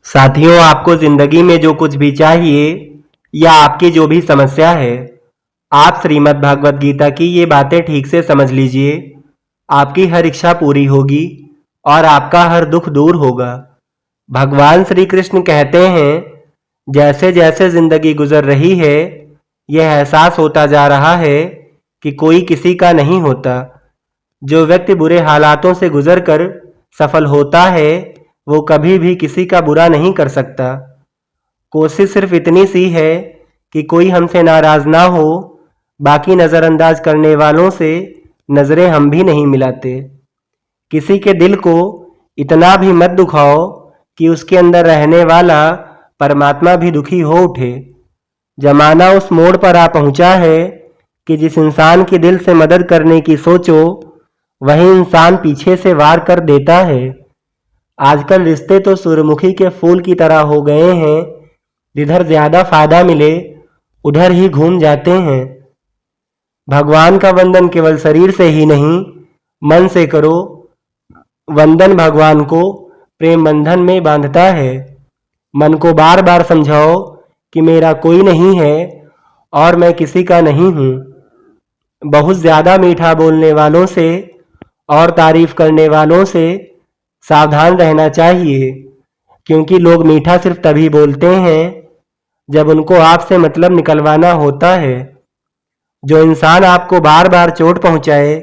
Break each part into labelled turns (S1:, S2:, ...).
S1: साथियों, आपको जिंदगी में जो कुछ भी चाहिए या आपकी जो भी समस्या है, आप श्रीमद् भागवत गीता की ये बातें ठीक से समझ लीजिए। आपकी हर इच्छा पूरी होगी और आपका हर दुख दूर होगा। भगवान श्री कृष्ण कहते हैं, जैसे जैसे जिंदगी गुजर रही है, यह एहसास होता जा रहा है कि कोई किसी का नहीं होता। जो व्यक्ति बुरे हालातों से गुजरकर सफल होता है, वो कभी भी किसी का बुरा नहीं कर सकता। कोशिश सिर्फ इतनी सी है कि कोई हमसे नाराज ना हो। बाकी नज़रअंदाज करने वालों से नज़रें हम भी नहीं मिलाते। किसी के दिल को इतना भी मत दुखाओ कि उसके अंदर रहने वाला परमात्मा भी दुखी हो उठे। जमाना उस मोड़ पर आ पहुंचा है कि जिस इंसान के दिल से मदद करने की सोचो, वही इंसान पीछे से वार कर देता है। आजकल रिश्ते तो सूरजमुखी के फूल की तरह हो गए हैं, जिधर ज्यादा फायदा मिले उधर ही घूम जाते हैं। भगवान का वंदन केवल शरीर से ही नहीं, मन से करो। वंदन भगवान को प्रेम बंधन में बांधता है। मन को बार बार समझाओ कि मेरा कोई नहीं है और मैं किसी का नहीं हूँ। बहुत ज्यादा मीठा बोलने वालों से और तारीफ करने वालों से सावधान रहना चाहिए, क्योंकि लोग मीठा सिर्फ तभी बोलते हैं जब उनको आपसे मतलब निकलवाना होता है। जो इंसान आपको बार बार चोट पहुंचाए,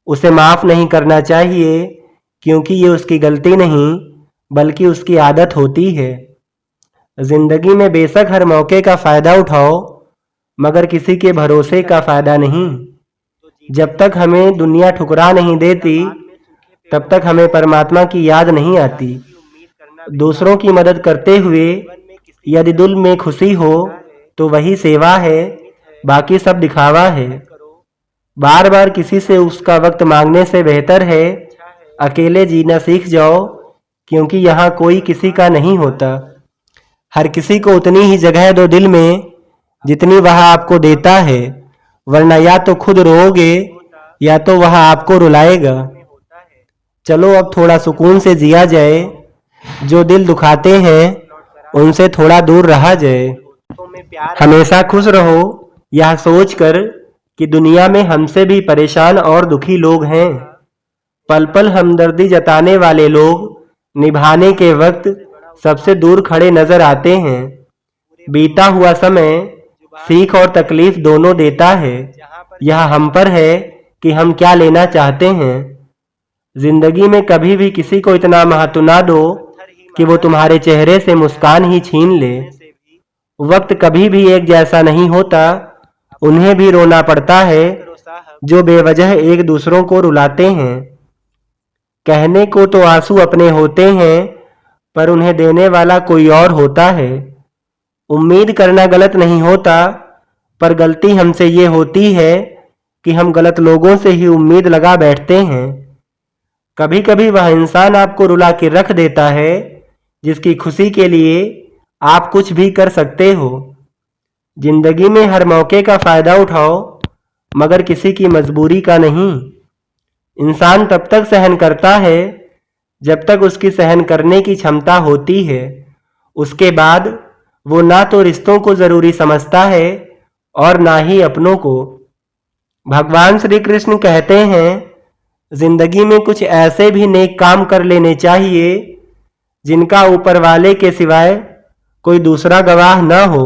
S1: उसे माफ नहीं करना चाहिए, क्योंकि ये उसकी गलती नहीं बल्कि उसकी आदत होती है। जिंदगी में बेशक हर मौके का फायदा उठाओ, मगर किसी के भरोसे का फायदा नहीं। जब तक हमें दुनिया ठुकरा नहीं देती, तब तक हमें परमात्मा की याद नहीं आती। दूसरों की मदद करते हुए यदि दिल में खुशी हो तो वही सेवा है, बाकी सब दिखावा है। बार बार किसी से उसका वक्त मांगने से बेहतर है अकेले जीना सीख जाओ, क्योंकि यहाँ कोई किसी का नहीं होता। हर किसी को उतनी ही जगह दो दिल में जितनी वह आपको देता है, वरना या तो खुद रोओगे या तो वह आपको रुलाएगा। चलो अब थोड़ा सुकून से जिया जाए। जो दिल दुखाते हैं उनसे थोड़ा दूर रहा जाए। हमेशा खुश रहो, यह सोचकर कि दुनिया में हमसे भी परेशान और दुखी लोग हैं। पल पल हमदर्दी जताने वाले लोग निभाने के वक्त सबसे दूर खड़े नजर आते हैं। बीता हुआ समय सीख और तकलीफ दोनों देता है। यह हम पर है कि हम क्या लेना चाहते हैं। जिंदगी में कभी भी किसी को इतना महत्व ना दो कि वो तुम्हारे चेहरे से मुस्कान ही छीन ले। वक्त कभी भी एक जैसा नहीं होता, उन्हें भी रोना पड़ता है जो बेवजह एक दूसरों को रुलाते हैं। कहने को तो आंसू अपने होते हैं, पर उन्हें देने वाला कोई और होता है। उम्मीद करना गलत नहीं होता, पर गलती हमसे ये होती है कि हम गलत लोगों से ही उम्मीद लगा बैठते हैं। कभी कभी वह इंसान आपको रुला के रख देता है जिसकी खुशी के लिए आप कुछ भी कर सकते हो। जिंदगी में हर मौके का फायदा उठाओ, मगर किसी की मजबूरी का नहीं। इंसान तब तक सहन करता है जब तक उसकी सहन करने की क्षमता होती है। उसके बाद वो ना तो रिश्तों को जरूरी समझता है और ना ही अपनों को। भगवान श्री कृष्ण कहते हैं, जिंदगी में कुछ ऐसे भी नेक काम कर लेने चाहिए जिनका ऊपर वाले के सिवाय कोई दूसरा गवाह न हो।